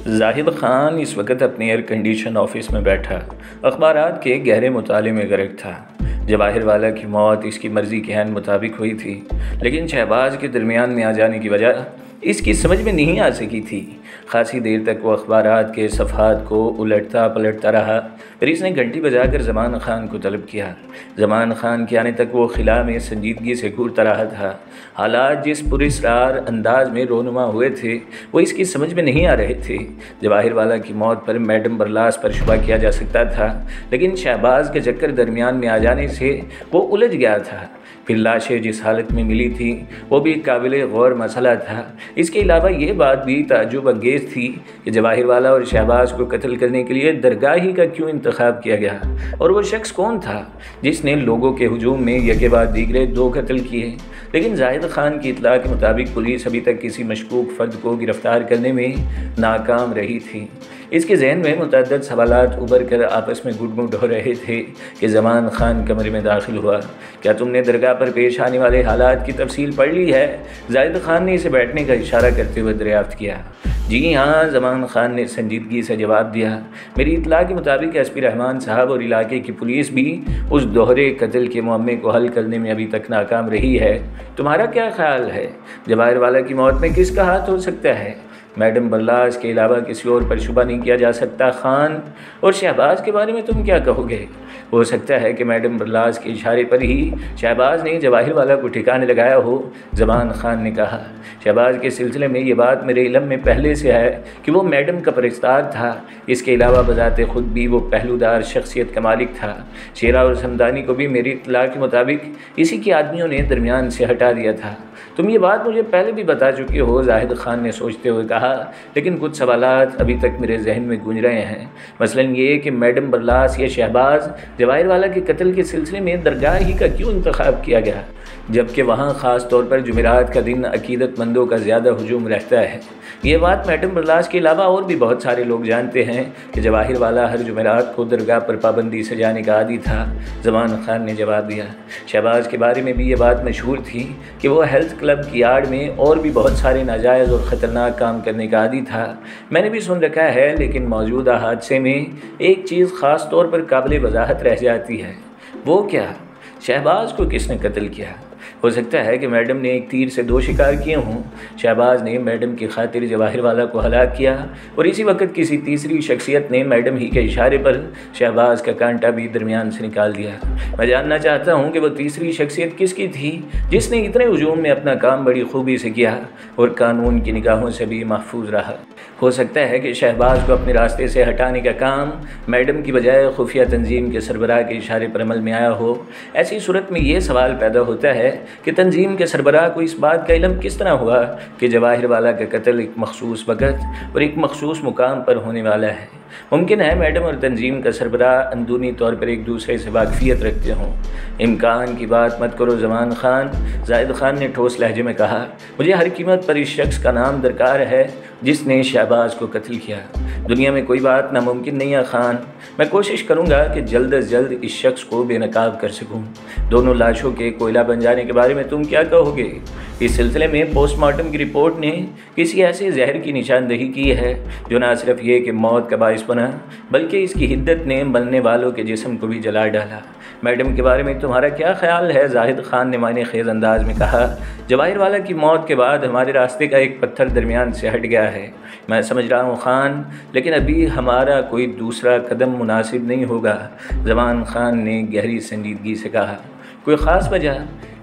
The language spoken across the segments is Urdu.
زاہد خان اس وقت اپنے ایئر کنڈیشن آفس میں بیٹھا اخبارات کے گہرے مطالعے میں غرق تھا۔ جواہر والا کی موت اس کی مرضی کے عین مطابق ہوئی تھی، لیکن شہباز کے درمیان میں آ جانے کی وجہ اس کی سمجھ میں نہیں آ سکی تھی۔ خاصی دیر تک وہ اخبارات کے صفحات کو الٹتا پلٹتا رہا، پھر اس نے گھنٹی بجا کر زمان خان کو طلب کیا۔ زمان خان کے آنے تک وہ خلا میں سنجیدگی سے گھورتا رہا تھا۔ حالات جس پراسرار انداز میں رونما ہوئے تھے وہ اس کی سمجھ میں نہیں آ رہے تھے۔ جواہر والا کی موت پر میڈم برلاس پر شبہ کیا جا سکتا تھا، لیکن شہباز کے چکر درمیان میں آ جانے سے وہ الجھ گیا تھا۔ پھر لاشیں جس حالت میں ملی تھیں وہ بھی قابل غور مسئلہ تھا۔ اس کے علاوہ یہ بات بھی تعجب انگیز تھی کہ جواہر والا اور شہباز کو قتل کرنے کے لیے درگاہی کا کیوں انتخاب کیا گیا، اور وہ شخص کون تھا جس نے لوگوں کے ہجوم میں یکے بعد دیگرے 2 قتل کیے۔ لیکن زاہد خان کی اطلاع کے مطابق پولیس ابھی تک کسی مشکوک فرد کو گرفتار کرنے میں ناکام رہی تھی۔ اس کے ذہن میں متعدد سوالات ابھر کر آپس میں گڈ مڈ ہو رہے تھے کہ زمان خان کمرے میں داخل ہوا۔ کیا تم نے درگاہ پر پیش آنے والے حالات کی تفصیل پڑھ لی ہے؟ زاہد خان نے اسے بیٹھنے کا اشارہ کرتے ہوئے دریافت کیا۔ جی ہاں، زمان خان نے سنجیدگی سے جواب دیا۔ میری اطلاع کے مطابق ایس پی رحمان صاحب اور علاقے کی پولیس بھی اس دوہرے قتل کے معمے کو حل کرنے میں ابھی تک ناکام رہی ہے۔ تمہارا کیا خیال ہے؟ جواہر والا کی موت میں کس کا ہاتھ ہو سکتا ہے؟ میڈم برلاس کے علاوہ کسی اور پر شبہ نہیں کیا جا سکتا۔ خان اور شہباز کے بارے میں تم کیا کہو گے؟ ہو سکتا ہے کہ میڈم برلاس کے اشارے پر ہی شہباز نے جواہر والا کو ٹھکانے لگایا ہو، زمان خان نے کہا۔ شہباز کے سلسلے میں یہ بات میرے علم میں پہلے سے ہے کہ وہ میڈم کا پرستار تھا۔ اس کے علاوہ بذات خود بھی وہ پہلودار شخصیت کا مالک تھا۔ شیرا اور سمدانی کو بھی میری اطلاع کے مطابق اسی کے آدمیوں نے درمیان سے ہٹا دیا تھا۔ تم یہ بات مجھے پہلے بھی بتا چکے ہو، زاہد خان نے سوچتے ہوئے کہا، لیکن کچھ سوالات ابھی تک میرے ذہن میں گونج رہے ہیں۔ مثلاً یہ کہ میڈم برلاس یا شہباز جواہر والا کے قتل کے سلسلے میں درگاہ ہی کا کیوں انتخاب کیا گیا، جبکہ وہاں خاص طور پر جمعرات کا دن عقیدت مندوں کا زیادہ ہجوم رہتا ہے۔ یہ بات میڈم برلاس کے علاوہ اور بھی بہت سارے لوگ جانتے ہیں کہ جواہر والا ہر جمعرات کو درگاہ پر پابندی سے جانے کا عادی تھا۔ زمان خان نے جواب دیا۔ شہباز کے بارے میں بھی یہ بات مشہور تھی کہ وہ ہیلتھ کلب کی آڑ میں اور بھی بہت سارے ناجائز اور خطرناک کام کرنے کا عادی تھا۔ میں نے بھی سن رکھا ہے، لیکن موجودہ حادثے میں ایک چیز خاص طور پر قابل وضاحت رہ جاتی ہے۔ وہ کیا؟ شہباز کو کس نے قتل کیا؟ ہو سکتا ہے کہ میڈم نے ایک تیر سے 2 شکار کیے ہوں۔ شہباز نے میڈم کی خاطر جواہر والا کو ہلاک کیا، اور اسی وقت کسی تیسری شخصیت نے میڈم ہی کے اشارے پر شہباز کا کانٹا بھی درمیان سے نکال دیا۔ میں جاننا چاہتا ہوں کہ وہ تیسری شخصیت کس کی تھی جس نے اتنے ہجوم میں اپنا کام بڑی خوبی سے کیا اور قانون کی نگاہوں سے بھی محفوظ رہا۔ ہو سکتا ہے کہ شہباز کو اپنے راستے سے ہٹانے کا کام میڈم کی بجائے خفیہ تنظیم کے سربراہ کے اشارے پر عمل میں آیا ہو۔ ایسی صورت میں یہ سوال پیدا ہوتا ہے کہ تنظیم کے سربراہ کو اس بات کا علم کس طرح ہوا کہ جواہر والا کا قتل ایک مخصوص وقت اور ایک مخصوص مقام پر ہونے والا ہے۔ ممکن ہے میڈم اور تنظیم کا سربراہ اندرونی طور پر ایک دوسرے سے واقفیت رکھتے ہوں۔ امکان کی بات مت کرو زمان خان، زاہد خان نے ٹھوس لہجے میں کہا۔ مجھے ہر قیمت پر اس شخص کا نام درکار ہے جس نے شہباز کو قتل کیا۔ دنیا میں کوئی بات ناممکن نہیں ہے خان۔ میں کوشش کروں گا کہ جلد از جلد اس شخص کو بے نقاب کر سکوں۔ دونوں لاشوں کے کوئلہ بن جانے کے بارے میں تم کیا کہو گے؟ اس سلسلے میں پوسٹ مارٹم کی رپورٹ نے کسی ایسے زہر کی نشاندہی کی ہے جو نہ صرف یہ کہ موت کا باعث بنا، بلکہ اس کی حدت نے ملنے والوں کے جسم کو بھی جلا ڈالا۔ میڈم کے بارے میں تمہارا کیا خیال ہے؟ زاہد خان نے معنی خیز انداز میں کہا۔ جواہر والا کی موت کے بعد ہمارے راستے کا ایک پتھر درمیان سے ہٹ گیا ہے، میں سمجھ رہا ہوں خان، لیکن ابھی ہمارا کوئی دوسرا قدم مناسب نہیں ہوگا، زمان خان نے گہری سنجیدگی سے کہا۔ کوئی خاص وجہ؟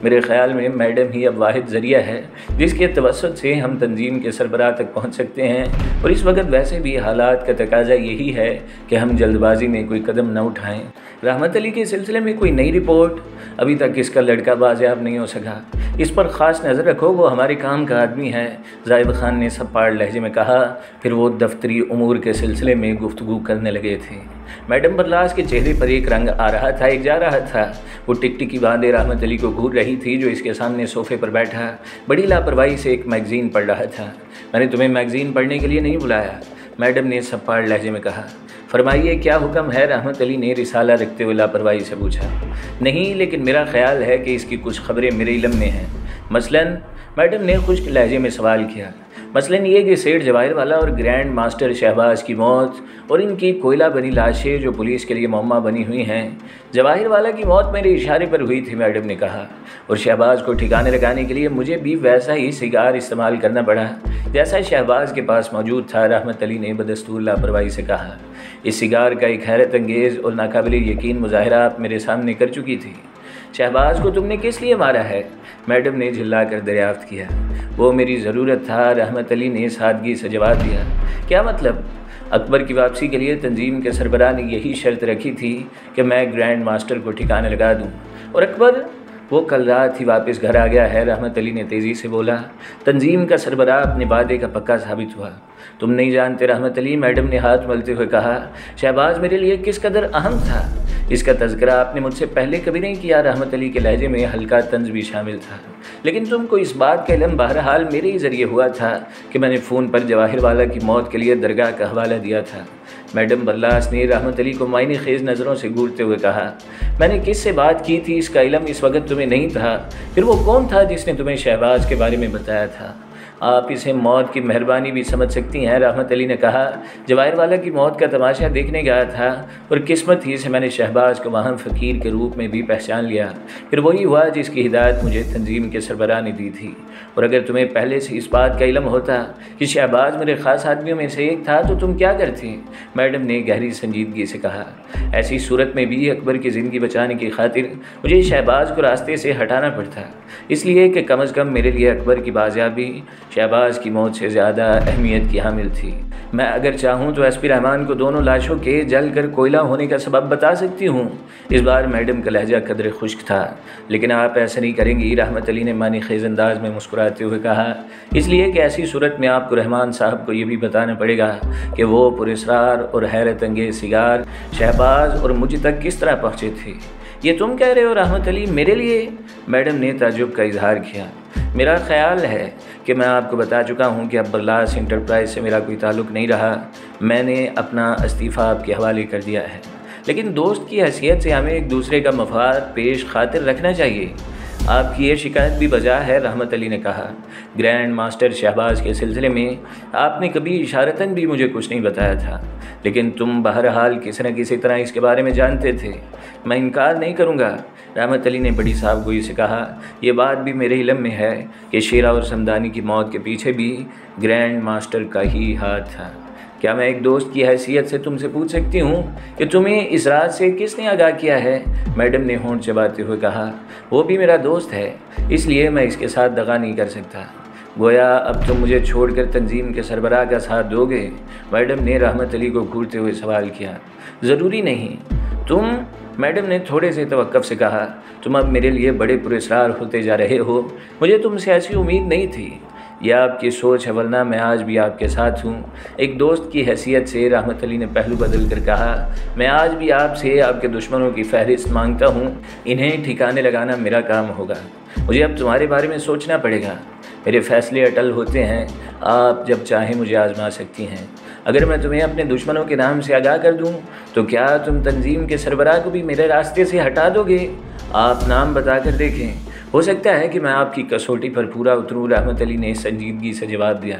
میرے خیال میں میڈم ہی اب واحد ذریعہ ہے جس کے توسط سے ہم تنظیم کے سربراہ تک پہنچ سکتے ہیں، اور اس وقت ویسے بھی حالات کا تقاضا یہی ہے کہ ہم جلد بازی میں کوئی قدم نہ اٹھائیں۔ رحمت علی کے سلسلے میں کوئی نئی رپورٹ؟ ابھی تک اس کا لڑکا بازیاب نہیں ہو سکا، اس پر خاص نظر رکھو، وہ ہمارے کام کا آدمی ہے، زاہد خان نے سپاڑ لہجے میں کہا۔ پھر وہ دفتری امور کے سلسلے میں گفتگو کرنے لگے تھے۔ میڈم برلاس کے چہرے پر ایک رنگ آ رہا تھا، ایک جا رہا تھا۔ وہ ٹک ٹکی باندھے رحمت علی کو گھور رہی تھی جو اس کے سامنے صوفے پر بیٹھا بڑی لاپرواہی سے ایک میگزین پڑھ رہا تھا۔ میں نے تمہیں میگزین پڑھنے کے لیے نہیں بلایا، میڈم نے سپاڑ لہجے میں کہا۔ فرمائیے کیا حکم ہے؟ رحمت علی نے رسالہ رکھتے ہوئے لاپرواہی سے پوچھا۔ نہیں، لیکن میرا خیال ہے کہ اس کی کچھ خبریں میرے علم میں ہیں۔ مثلاً میڈم نے خشک لہجے میں سوال کیا۔ مثلاً یہ کہ سیٹھ جواہر والا اور گرینڈ ماسٹر شہباز کی موت اور ان کی کوئلہ بنی لاشیں جو پولیس کے لیے معمہ بنی ہوئی ہیں۔ جواہر والا کی موت میرے اشارے پر ہوئی تھی، میڈم نے کہا، اور شہباز کو ٹھکانے لگانے کے لیے مجھے بھی ویسا ہی سگار استعمال کرنا پڑا جیسا شہباز کے پاس موجود تھا، رحمت علی نے بدستور لاپرواہی سے کہا۔ اس سگار کا ایک حیرت انگیز اور ناقابل یقین مظاہرہ آپ میرے سامنے کر چکی تھی۔ شہباز کو تم نے کس لیے مارا ہے؟ میڈم نے جھلا کر دریافت کیا۔ وہ میری ضرورت تھا، رحمت علی نے سادگی سے جواب دیا۔ کیا مطلب؟ اکبر کی واپسی کے لیے تنظیم کے سربراہ نے یہی شرط رکھی تھی کہ میں گرینڈ ماسٹر کو ٹھکانے لگا دوں، اور اکبر وہ کل رات ہی واپس گھر آ گیا ہے، رحمت علی نے تیزی سے بولا۔ تنظیم کا سربراہ اپنے وعدے کا پکا ثابت ہوا۔ تم نہیں جانتے رحمت علی، میڈم نے ہاتھ ملتے ہوئے کہا، شہباز میرے لیے کس قدر اہم تھا۔ اس کا تذکرہ آپ نے مجھ سے پہلے کبھی نہیں کیا۔ رحمت علی کے لہجے میں ہلکا طنز بھی شامل تھا۔ لیکن تم کو اس بات کا علم بہرحال میرے ہی ذریعے ہوا تھا کہ میں نے فون پر جواہر والا کی موت کے لیے درگاہ کا حوالہ دیا تھا۔ میڈم برلاس نے رحمت علی کو معنی خیز نظروں سے گھورتے ہوئے کہا، میں نے کس سے بات کی تھی اس کا علم اس وقت تمہیں نہیں تھا، پھر وہ کون تھا جس نے تمہیں شہباز کے بارے میں بتایا تھا؟ آپ اسے موت کی مہربانی بھی سمجھ سکتی ہیں، رحمت علی نے کہا۔ جواہر والا کی موت کا تماشا دیکھنے گیا تھا اور قسمت ہی سے میں نے شہباز کو وہاں فقیر کے روپ میں بھی پہچان لیا، پھر وہی ہوا جس کی ہدایت مجھے تنظیم کے سربراہ نے دی تھی۔ اور اگر تمہیں پہلے سے اس بات کا علم ہوتا کہ شہباز میرے خاص آدمیوں میں سے ایک تھا تو تم کیا کرتی؟ میڈم نے گہری سنجیدگی سے کہا۔ ایسی صورت میں بھی اکبر کی زندگی بچانے کی خاطر مجھے شہباز کو راستے سے ہٹانا پڑتا، اس لیے کہ کم از کم میرے لیے اکبر کی بازیابی شہباز کی موت سے زیادہ اہمیت کی حامل تھی۔ میں اگر چاہوں تو ایس پی رحمان کو دونوں لاشوں کے جل کر کوئلہ ہونے کا سبب بتا سکتی ہوں۔ اس بار میڈم کا لہجہ قدر خشک تھا۔ لیکن آپ ایسا نہیں کریں گی، رحمت علی نے معنی خیز انداز میں مسکراتے ہوئے کہا، اس لیے کہ ایسی صورت میں آپ کو رحمان صاحب کو یہ بھی بتانا پڑے گا کہ وہ پراسرار اور حیرت انگیز سگار شہباز اور مجھ تک کس طرح پہنچے تھے۔ یہ تم کہہ رہے ہو رحمت علی میرے لیے؟ میڈم نے تعجب کا اظہار کیا۔ میرا خیال ہے کہ میں آپ کو بتا چکا ہوں کہ اب برلاس انٹرپرائز سے میرا کوئی تعلق نہیں رہا، میں نے اپنا استعفیٰ آپ کے حوالے کر دیا ہے، لیکن دوست کی حیثیت سے ہمیں ایک دوسرے کا مفاد پیش خاطر رکھنا چاہیے۔ آپ کی یہ شکایت بھی بجا ہے، رحمت علی نے کہا۔ گرینڈ ماسٹر شہباز کے سلسلے میں آپ نے کبھی اشارتاً بھی مجھے کچھ نہیں بتایا تھا، لیکن تم بہرحال کسی نہ کسی طرح اس کے بارے میں جانتے تھے۔ میں انکار نہیں کروں گا، رحمت علی نے بڑی صاف گوئی سے کہا۔ یہ بات بھی میرے علم میں ہے کہ شیرہ اور سمدانی کی موت کے پیچھے بھی گرینڈ ماسٹر کا ہی ہاتھ تھا۔ کیا میں ایک دوست کی حیثیت سے تم سے پوچھ سکتی ہوں کہ تمہیں اس رات سے کس نے آگاہ کیا ہے؟ میڈم نے ہونٹ چباتے ہوئے کہا۔ وہ بھی میرا دوست ہے، اس لیے میں اس کے ساتھ دغا نہیں کر سکتا۔ گویا اب تم مجھے چھوڑ کر تنظیم کے سربراہ کا ساتھ دو گے؟ میڈم نے رحمت علی کو گھورتے ہوئے سوال کیا۔ ضروری نہیں۔ تم، میڈم نے تھوڑے سے توقف سے کہا، تم اب میرے لیے بڑے پراسرار ہوتے جا رہے ہو، مجھے تم سے ایسی امید نہیں تھی۔ یہ آپ کی سوچ ہے، ورنہ میں آج بھی آپ کے ساتھ ہوں۔ ایک دوست کی حیثیت سے رحمت علی نے پہلو بدل کر کہا، میں آج بھی آپ سے آپ کے دشمنوں کی فہرست مانگتا ہوں، انہیں ٹھکانے لگانا میرا کام ہوگا۔ مجھے اب تمہارے بارے میں سوچنا پڑے گا، میرے فیصلے اٹل ہوتے ہیں، آپ جب چاہیں مجھے آزما سکتی ہیں۔ اگر میں تمہیں اپنے دشمنوں کے نام سے آگاہ کر دوں تو کیا تم تنظیم کے سربراہ کو بھی میرے راستے سے ہٹا دو گے؟ آپ نام بتا کر دیکھیں، ہو سکتا ہے کہ میں آپ کی کسوٹی پر پورا اتروں، رحمت علی نے سنجیدگی سے جواب دیا۔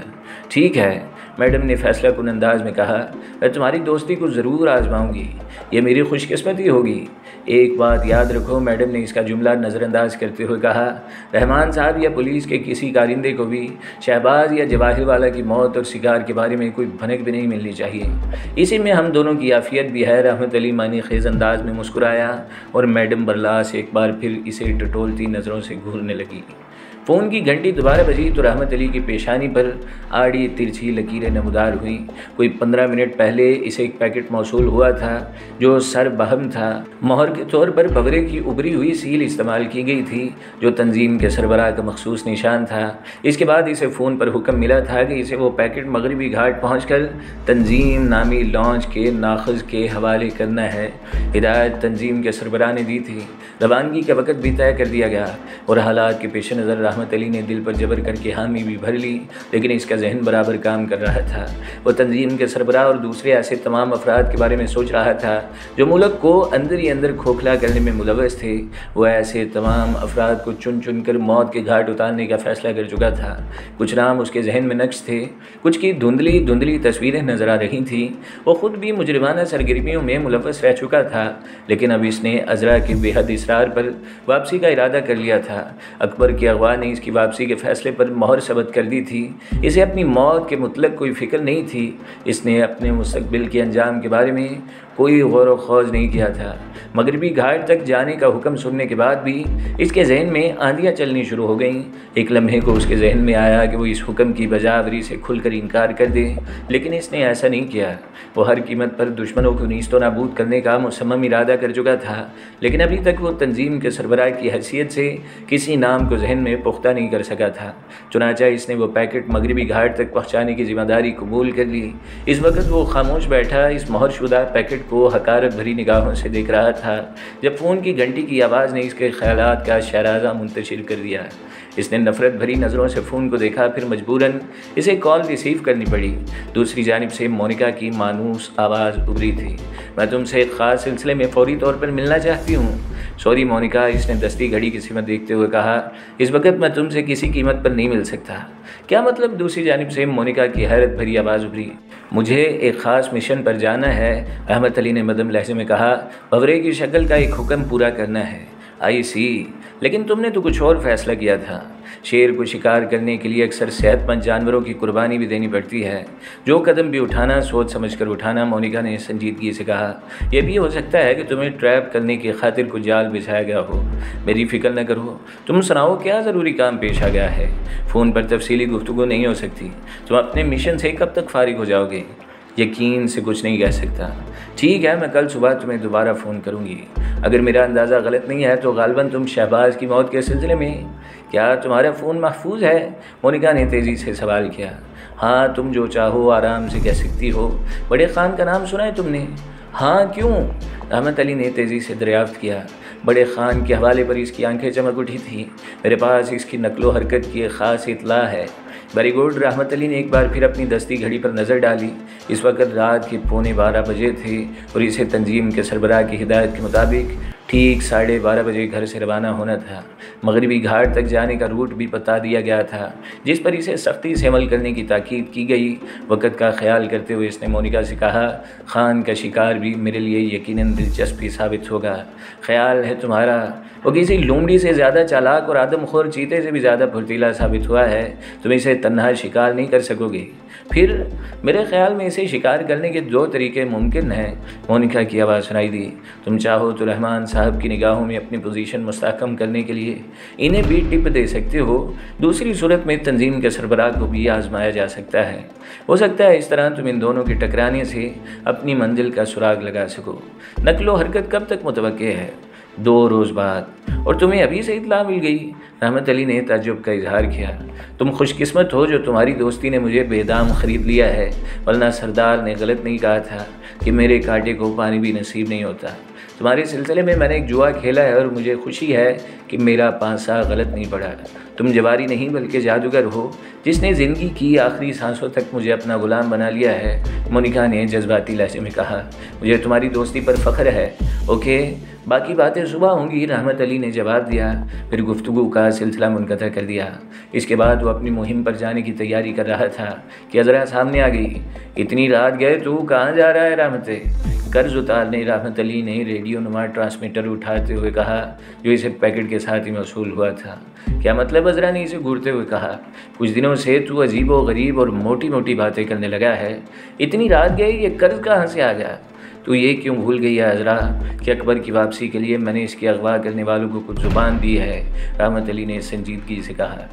ٹھیک ہے، میڈم نے فیصلہ کن انداز میں کہا، میں تمہاری دوستی کو ضرور آزماؤں گی، یہ میری خوش قسمتی ہوگی۔ ایک بات یاد رکھو، میڈم نے اس کا جملہ نظر انداز کرتے ہوئے کہا، رحمان صاحب یا پولیس کے کسی کارندے کو بھی شہباز یا جواہر والا کی موت اور سگار کے بارے میں کوئی بھنک بھی نہیں ملنی چاہیے، اسی میں ہم دونوں کی عافیت بھی ہے۔ رحمت علی معنی خیز انداز میں مسکرایا اور میڈم برلاس ایک بار پھر اسے ٹٹولتی نظروں سے گھورنے لگی۔ فون کی گھنٹی دوبارہ بجی تو رحمت علی کی پیشانی پر آڑی ترچھی لکیریں نمودار ہوئیں۔ کوئی 15 منٹ پہلے اسے ایک پیکٹ موصول ہوا تھا جو سر بہم تھا۔ مہر کے طور پر بھورے کی ابری ہوئی سیل استعمال کی گئی تھی جو تنظیم کے سربراہ کا مخصوص نشان تھا۔ اس کے بعد اسے فون پر حکم ملا تھا کہ اسے وہ پیکٹ مغربی گھاٹ پہنچ کر تنظیم نامی لانچ کے ناخذ کے حوالے کرنا ہے۔ ہدایت تنظیم کے سربراہ نے دی تھی۔ روانگی کا وقت بھی طے کر دیا گیا اور حالات کے پیش نظر رحمت رحمت علی نے دل پر جبر کر کے حامی بھی بھر لی، لیکن اس کا ذہن برابر کام کر رہا تھا۔ وہ تنظیم کے سربراہ اور دوسرے ایسے تمام افراد کے بارے میں سوچ رہا تھا جو ملک کو اندر ہی اندر کھوکھلا کرنے میں ملوث تھے۔ وہ ایسے تمام افراد کو چن چن کر موت کے گھاٹ اتارنے کا فیصلہ کر چکا تھا۔ کچھ نام اس کے ذہن میں نقش تھے، کچھ کی دھندلی دھندلی تصویریں نظر آ رہی تھیں۔ وہ خود بھی مجرمانہ سرگرمیوں میں ملوث رہ چکا تھا، لیکن اب اس نے عذرا کے بے حد اصرار پر واپسی کا ارادہ کر لیا تھا۔ اکبر کے اغوا نے اس کی واپسی کے فیصلے پر مہر ثبت کر دی تھی۔ اسے اپنی موت کے متعلق کوئی فکر نہیں تھی۔ اس نے اپنے مستقبل کے انجام کے بارے میں کوئی غور و خوض نہیں کیا تھا۔ مغربی گھاٹ تک جانے کا حکم سننے کے بعد بھی اس کے ذہن میں آندیاں چلنی شروع ہو گئیں۔ ایک لمحے کو اس کے ذہن میں آیا کہ وہ اس حکم کی بجاوری سے کھل کر انکار کر دے، لیکن اس نے ایسا نہیں کیا۔ وہ ہر قیمت پر دشمنوں کو نیست و نابود کرنے کا مصمم ارادہ کر چکا تھا، لیکن ابھی تک وہ تنظیم کے سربراہ کی حیثیت سے کسی نام کو ذہن میں پختہ نہیں کر سکا تھا۔ چنانچہ اس نے وہ پیکٹ مغربی گھاٹ تک پہنچانے کی ذمہ داری قبول کر لی۔ اس وقت وہ خاموش بیٹھا اس مہر شدہ پیکٹ کو حقارت بھری نگاہوں سے دیکھ رہا تھا جب فون کی گھنٹی کی آواز نے اس کے خیالات کا شہرازہ منتشر کر دیا۔ اس نے نفرت بھری نظروں سے فون کو دیکھا، پھر مجبوراً اسے کال ریسیو کرنی پڑی۔ دوسری جانب سے مونیکا کی مانوس آواز ابھری تھی۔ میں تم سے ایک خاص سلسلے میں فوری طور پر ملنا چاہتی ہوں۔ سوری مونیکا، اس نے دستی گھڑی کی سمت دیکھتے ہوئے کہا، اس وقت میں تم سے کسی قیمت پر نہیں مل سکتا۔ کیا مطلب؟ دوسری جانب سے مونیکا کی حیرت بھری آواز ابھری۔ مجھے ایک خاص مشن پر جانا ہے، رحمت علی نے مدھم لہجے میں کہا۔ بھورے کی شکل کا ایک حکم پورا کرنا ہے۔ آئی سی، لیکن تم نے تو کچھ اور فیصلہ کیا تھا۔ شیر کو شکار کرنے کے لیے اکثر صحت مند جانوروں کی قربانی بھی دینی پڑتی ہے۔ جو قدم بھی اٹھانا سوچ سمجھ کر اٹھانا، مونیکا نے سنجیدگی سے کہا۔ یہ بھی ہو سکتا ہے کہ تمہیں ٹریپ کرنے کی خاطر کو جال بچھایا گیا ہو۔ میری فکر نہ کرو، تم سناؤ کیا ضروری کام پیش آ گیا ہے؟ فون پر تفصیلی گفتگو نہیں ہو سکتی۔ تم اپنے مشن سے کب تک فارغ ہو جاؤ گے؟ یقین سے کچھ نہیں کہہ سکتا۔ ٹھیک ہے، میں کل صبح تمہیں دوبارہ فون کروں گی۔ اگر میرا اندازہ غلط نہیں ہے تو غالباً تم شہباز کی موت کے سلسلے میں، کیا تمہارا فون محفوظ ہے؟ مونیکا نے تیزی سے سوال کیا۔ ہاں، تم جو چاہو آرام سے کہہ سکتی ہو۔ بڑے خان کا نام سنا ہے تم نے؟ ہاں، کیوں؟ رحمت علی نے تیزی سے دریافت کیا۔ بڑے خان کے حوالے پر اس کی آنکھیں چمک اٹھی تھیں۔ میرے پاس اس کی نقل و حرکت کی ایک خاص اطلاع ہے۔ Very good. رحمت علی نے ایک بار پھر اپنی دستی گھڑی پر نظر ڈالی۔ اس وقت رات کے 11:15 بجے تھے اور اسے تنظیم کے سربراہ کی ہدایت کے مطابق ٹھیک 12:30 بجے گھر سے روانہ ہونا تھا۔ مغربی گھاٹ تک جانے کا روٹ بھی بتا دیا گیا تھا، جس پر اسے سختی سے عمل کرنے کی تاکید کی گئی۔ وقت کا خیال کرتے ہوئے اس نے مونیکا سے کہا، خان کا شکار بھی میرے لیے یقیناً دلچسپ ہی ثابت ہوگا۔ خیال ہے تمہارا وہ کسی لومڑی سے زیادہ چالاک اور آدم خور چیتے سے بھی زیادہ پھرتیلا ثابت ہوا ہے۔ تم اسے تنہا شکار نہیں کر سکو گے۔ پھر میرے خیال میں اسے شکار کرنے کے 2 طریقے ممکن ہیں۔ مونیکا کی آواز سنائی دی۔ تم چاہو تو رحمان صاحب کی نگاہوں میں اپنی پوزیشن مستحکم کرنے کے لیے انہیں بھی ٹپ دے سکتے ہو۔ دوسری صورت میں تنظیم کے سربراہ کو بھی آزمایا جا سکتا ہے۔ ہو سکتا ہے اس طرح تم ان دونوں کے ٹکرانے سے اپنی منزل کا سراغ لگا سکو۔ نقل و حرکت کب تک متوقع ہے؟ 2 روز بعد۔ اور تمہیں ابھی سے اطلاع مل گئی؟ رحمت علی نے تعجب کا اظہار کیا۔ تم خوش قسمت ہو جو تمہاری دوستی نے مجھے بے دام خرید لیا ہے، ورنہ سردار نے غلط نہیں کہا تھا کہ میرے کانٹے کو پانی بھی نصیب نہیں ہوتا۔ تمہارے سلسلے میں میں نے ایک جوا کھیلا ہے اور مجھے خوشی ہے کہ میرا پانسا غلط نہیں پڑا۔ تم جواری نہیں بلکہ جادوگر ہو جس نے زندگی کی آخری سانسوں تک مجھے اپنا غلام بنا لیا ہے، مونیکا نے جذباتی لہجے میں کہا۔ مجھے تمہاری دوستی پر فخر ہے۔ اوکے، باقی باتیں صبح ہوں گی، رحمت علی نے جواب دیا، پھر گفتگو کا سلسلہ منقطع کر دیا۔ اس کے بعد وہ اپنی مہم پر جانے کی تیاری کر رہا تھا کہ عذرا سامنے آ گئی۔ اتنی رات گئے تو کہاں جا رہا ہے رحمت؟ قرض اتارنے، رحمت علی نے ریڈیو نما ٹرانسمیٹر اٹھاتے ہوئے کہا جو اسے پیکٹ کے ساتھ ہی موصول ہوا تھا۔ کیا مطلب؟ عذرا نے اسے گھورتے ہوئے کہا۔ کچھ دنوں سے تو عجیب و غریب اور موٹی موٹی باتیں کرنے لگا ہے۔ اتنی رات گئے، یہ قرض کہاں سے آ گیا؟ تو یہ کیوں بھول گئی ہے عذرا کہ اکبر کی واپسی کے لیے میں نے اس کے اغوا کرنے والوں کو کچھ زبان دی ہے؟ رحمت علی نے سنجیدگی سے کہا۔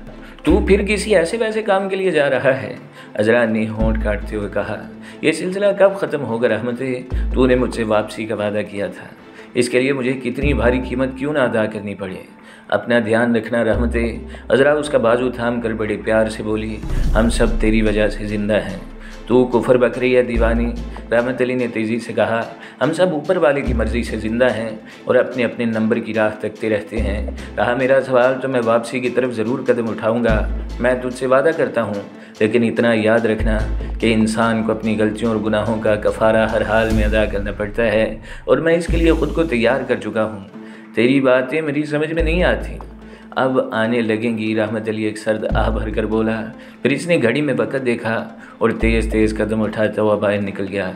تو پھر کسی ایسے ویسے کام کے لیے جا رہا ہے؟ عذرا نے ہونٹ کاٹتے ہوئے کہا۔ یہ سلسلہ کب ختم ہوگا رحمت؟ تو نے مجھ سے واپسی کا وعدہ کیا تھا، اس کے لیے مجھے کتنی بھاری قیمت کیوں نہ ادا کرنی پڑے؟ اپنا دھیان رکھنا رحمت۔ عذرا اس کا بازو تھام کر بڑے پیار سے بولی، ہم سب تیری وجہ سے زندہ ہیں۔ تو کفر بک رہی ہے دیوانی؟ رحمت علی نے تیزی سے کہا، ہم سب اوپر والے کی مرضی سے زندہ ہیں اور اپنے اپنے نمبر کی راہ تکتے رہتے ہیں۔ رہا میرا سوال تو میں واپسی کی طرف ضرور قدم اٹھاؤں گا، میں تجھ سے وعدہ کرتا ہوں، لیکن اتنا یاد رکھنا کہ انسان کو اپنی غلطیوں اور گناہوں کا کفارہ ہر حال میں ادا کرنا پڑتا ہے، اور میں اس کے لیے خود کو تیار کر چکا ہوں۔ تیری باتیں میری سمجھ میں نہیں آتی، اب آنے لگیں گی۔ رحمت علی ایک سرد آہ بھر کر بولا، پھر اس نے گھڑی میں وقت دیکھا اور تیز تیز قدم اٹھاتا ہوا باہر نکل گیا۔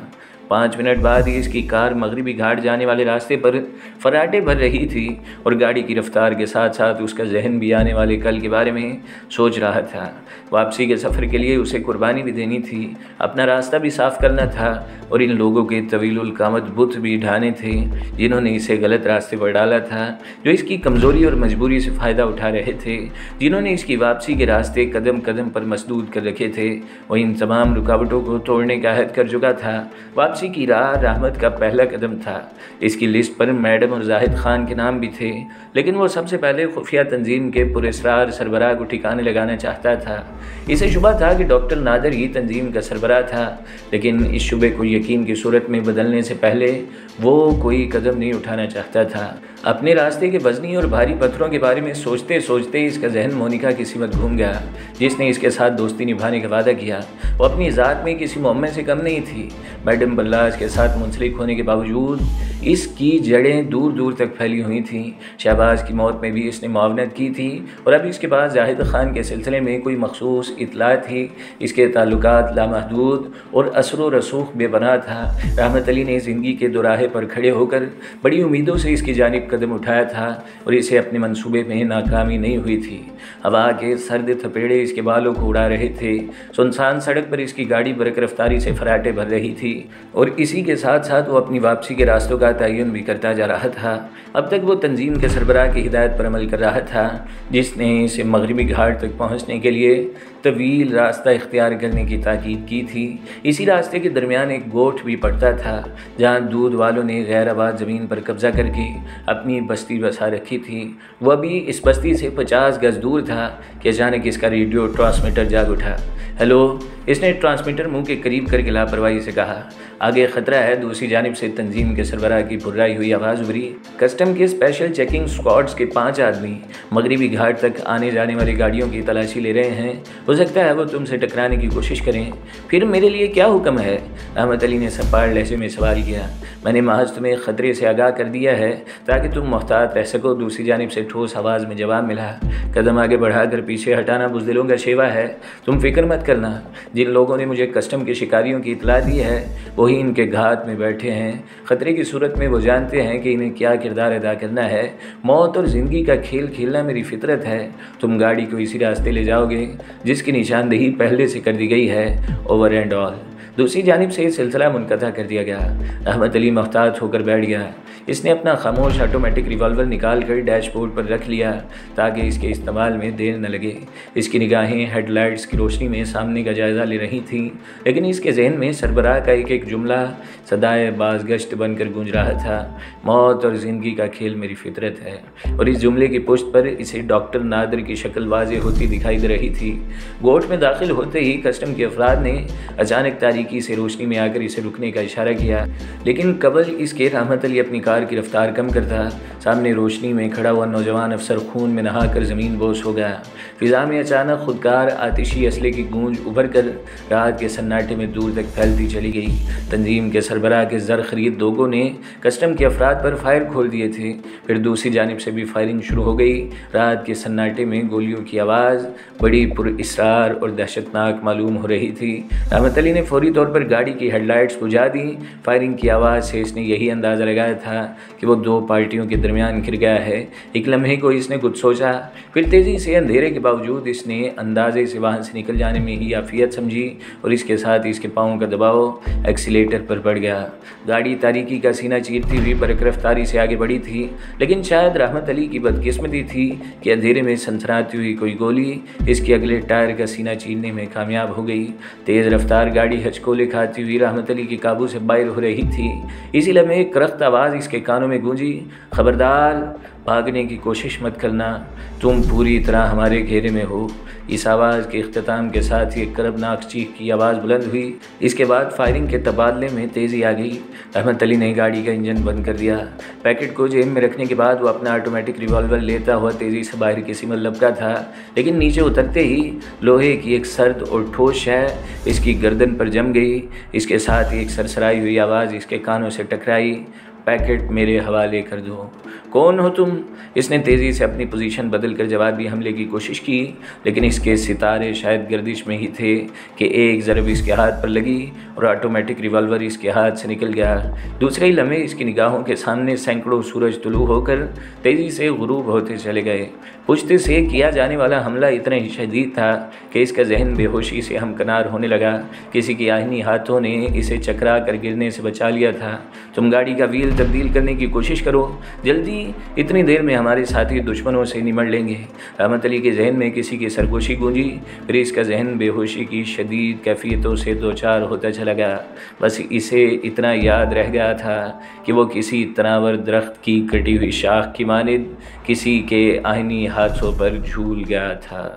5 منٹ بعد ہی اس کی کار مغربی گھاٹ جانے والے راستے پر فراٹے بھر رہی تھی، اور گاڑی کی رفتار کے ساتھ ساتھ اس کا ذہن بھی آنے والے کل کے بارے میں سوچ رہا تھا۔ واپسی کے سفر کے لیے اسے قربانی بھی دینی تھی، اپنا راستہ بھی صاف کرنا تھا، اور ان لوگوں کے طویل القامت بت بھی ڈھانے تھے جنہوں نے اسے غلط راستے پر ڈالا تھا، جو اس کی کمزوری اور مجبوری سے فائدہ اٹھا رہے تھے، جنہوں نے اس کی واپسی کے راستے قدم قدم پر مسدود کر رکھے تھے۔ وہ ان تمام رکاوٹوں کو توڑنے کا عہد کر چکا تھا۔ واپسی کی راہ رحمت کا پہلا قدم تھا۔ اس کی لسٹ پر میڈم اور زاہد خان کے نام بھی تھے، لیکن وہ سب سے پہلے خفیہ تنظیم کے پراسرار سربراہ کو ٹھکانے لگانا چاہتا تھا۔ اسے شبہ تھا کہ ڈاکٹر نادر ہی تنظیم کا سربراہ تھا، لیکن اس شبے کو یقین کی صورت میں بدلنے سے پہلے وہ کوئی قدم نہیں اٹھانا چاہتا تھا۔ اپنے راستے کے وزنی اور بھاری پتھروں کے بارے میں سوچتے سوچتے اس کا ذہن مونیکا کی سمت گھوم گیا، جس نے اس کے ساتھ دوستی نبھانے کا وعدہ کیا۔ وہ اپنی ذات میں کسی معمے سے کم نہیں تھی۔ میڈم بلاج کے ساتھ منسلک ہونے کے باوجود اس کی جڑیں دور دور تک پھیلی ہوئی تھیں۔ شہباز کی موت میں بھی اس نے معاونت کی تھی، اور اب اس کے بعد زاہد خان کے سلسلے میں کوئی مخصوص اطلاع تھی۔ اس کے تعلقات لامحدود اور اثر و رسوخ بے بنا تھا۔ رحمت علی نے زندگی کے دوراہے پر کھڑے ہو کر بڑی امیدوں سے اس کی جانب قدم اٹھایا تھا، اور اسے اپنے منصوبے میں ناکامی نہیں ہوئی تھی۔ ہوا کے سرد تھپیڑے اس کے بالوں کو اڑا رہے تھے۔ سنسان سڑک پر اس کی گاڑی برق رفتاری سے فراٹے بھر رہی تھی، اور اسی کے ساتھ ساتھ وہ اپنی واپسی کے راستوں کا تعین بھی کرتا جا رہا تھا۔ اب تک وہ تنظیم کے سربراہ کی ہدایت پر عمل کر رہا تھا، جس نے اسے مغربی گھاٹ تک پہنچنے کے لیے طویل راستہ اختیار کرنے کی تاکید کی تھی۔ اسی راستے کے درمیان ایک گوٹھ بھی پڑتا تھا، جہاں دودھ والوں نے غیر آباد زمین پر قبضہ کر کے اپنی بستی بسا رکھی تھی۔ وہ ابھی اس بستی سے 50 گز دور تھا کہ اچانک اس کا ریڈیو ٹرانسمیٹر جاگ اٹھا۔ ہیلو، اس نے ٹرانسمیٹر منہ کے قریب کر کے لاپرواہی سے کہا۔ آگے خطرہ ہے، دوسری جانب سے تنظیم کے سربراہ کی بھرائی ہوئی آواز ابھری۔ کسٹم کے اسپیشل چیکنگ اسکواڈز کے 5 آدمی مغربی گھاٹ تک آنے جانے والی گاڑیوں کی تلاشی لے رہے ہیں، ہو سکتا ہے وہ تم سے ٹکرانے کی کوشش کریں۔ پھر میرے لیے کیا حکم ہے؟ رحمت علی نے سپاڑ لہجے میں سوال کیا۔ میں نے محض تمہیں خطرے سے آگاہ کر دیا ہے تاکہ تم محتاط رہ سکو۔ دوسری جانب سے ٹھوس آواز میں جواب ملا۔ قدم آگے بڑھا کر پیچھے ہٹانا بزدلوں کا شیوا ہے، تم فکر مت کرنا۔ جن لوگوں نے مجھے کسٹم کے شکاریوں کی اطلاع دی ہے، وہی ان کے گھات میں بیٹھے ہیں۔ خطرے کی صورت میں وہ جانتے ہیں کہ انہیں کیا کردار ادا کرنا ہے۔ موت اور زندگی کا کھیل کھیلنا میری فطرت ہے۔ تم گاڑی کو اسی راستے لے جاؤ گے جس کی نشاندہی پہلے سے کر دی گئی ہے، اوور اینڈ آل۔ دوسری جانب سے یہ سلسلہ منقطع کر دیا گیا۔ رحمت علی محتاط ہو کر بیٹھ گیا۔ اس نے اپنا خاموش آٹومیٹک ریوالور نکال کر ڈیش بورڈ پر رکھ لیا تاکہ اس کے استعمال میں دیر نہ لگے۔ اس کی نگاہیں ہیڈ لائٹس کی روشنی میں سامنے کا جائزہ لے رہی تھیں، لیکن اس کے ذہن میں سربراہ کا ایک ایک جملہ صدائے بازگشت بن کر گونج رہا تھا۔ موت اور زندگی کا کھیل میری فطرت ہے، اور اس جملے کی پشت پر اسے ڈاکٹر نادر کی شکل واضح ہوتی دکھائی دے رہی تھی۔ گوٹھ میں داخل ہوتے ہی کسٹم کے افراد نے اچانک تاریکی سے روشنی میں آ کر اسے رکنے کا اشارہ کیا، لیکن قبل اس کے رحمت علی اپنی کار کی رفتار کم کرتا۔ سامنے روشنی میں کھڑا ہوا نوجوان افسر خون میں نہا کر زمین بوس ہو گیا۔ فضا میں اچانک خودکار آتشی اسلحے کی گونج ابھر کر رات کے سناٹے میں دور تک پھیلتی چلی گئی۔ تنظیم کے سربراہ کے زر خرید لوگوں نے کسٹم کے افراد پر فائر کھول دیے تھے، پھر دوسری جانب سے بھی فائرنگ شروع ہو گئی۔ رات کے سناٹے میں گولیوں کی آواز بڑی پر اسرار اور دہشتناک معلوم ہو رہی تھی۔ رحمت علی نے فوری طور پر گاڑی کی ہیڈ لائٹس بجھا دی۔ فائرنگ کی آواز سے اس نے یہی اندازہ لگایا تھا کہ وہ 2 پارٹیوں کے درمیان گر گیا ہے۔ ایک لمحے کو اس نے کچھ سوچا، پھر تیزی سے اندھیرے کے باوجود اس نے اندازے سے وہاں سے نکل جانے میں ہی عافیت سمجھی، اور اس کے ساتھ اس کے پاؤں کا دباؤ ایکسیلیٹر پر بڑھ گیا۔ گاڑی تاریکی کا سینہ چیرتی ہوئی برق رفتاری سے آگے بڑھی تھی، لیکن شاید رحمت علی کی بدقسمتی تھی کہ اندھیرے میں سنسناتی ہوئی کوئی گولی اس کے اگلے ٹائر کا سینہ چیرنے میں کامیاب ہو گئی۔ تیز رفتار گاڑی ہچکولے کھاتی ہوئی رحمت علی کے قابو سے باہر ہو رہی تھی۔ اسی لمحے ایک کرخت آواز اس کے کانوں میں گونجی، خبردار، بھاگنے کی کوشش مت کرنا، تم پوری طرح ہمارے گھیرے میں ہو۔ اس آواز کے اختتام کے ساتھ ہی ایک کربناک چیخ کی آواز بلند ہوئی۔ اس کے بعد فائرنگ کے تبادلے میں تیزی آ گئی۔ احمد علی نے گاڑی کا انجن بند کر دیا۔ پیکٹ کو جیب میں رکھنے کے بعد وہ اپنا آٹومیٹک ریوالور لیتا ہوا تیزی سے باہر کی سمت لپکا تھا، لیکن نیچے اترتے ہی لوہے کی ایک سرد اور ٹھوس شے اس کی گردن پر جم گئی۔ اس کے ساتھ ہی ایک سرسرائی ہوئی آواز اس کے کانوں سے ٹکرائی، پیکٹ میرے حوالے کر دو۔ کون ہو تم؟ اس نے تیزی سے اپنی پوزیشن بدل کر جوابی حملے کی کوشش کی، لیکن اس کے ستارے شاید گردش میں ہی تھے کہ ایک ضرب اس کے ہاتھ پر لگی اور آٹومیٹک ریوالور اس کے ہاتھ سے نکل گیا۔ دوسرے ہی لمحے اس کی نگاہوں کے سامنے سینکڑوں سورج طلوع ہو کر تیزی سے غروب ہوتے چلے گئے۔ پشت سے کیا جانے والا حملہ اتنا ہی شدید تھا کہ اس کا ذہن بے ہوشی سے ہمکنار ہونے لگا۔ کسی کی آہنی ہاتھوں نے اسے چکرا کر گرنے سے بچا لیا تھا۔ تم گاڑی کا وہیل تبدیل کرنے کی کوشش کرو، جلدی، اتنی دیر میں ہمارے ساتھی دشمنوں سے نمٹ لیں گے۔ احمد علی کے ذہن میں کسی کی سرگوشی گونجی، پھر اس کا ذہن بے ہوشی کی شدید کیفیتوں سے دوچار ہوتا چلا گیا۔ بس اسے اتنا یاد رہ گیا تھا کہ وہ کسی تناور درخت کی کٹی ہوئی شاخ کی مانند کسی کے آہنی ہاتھوں پر جھول گیا تھا۔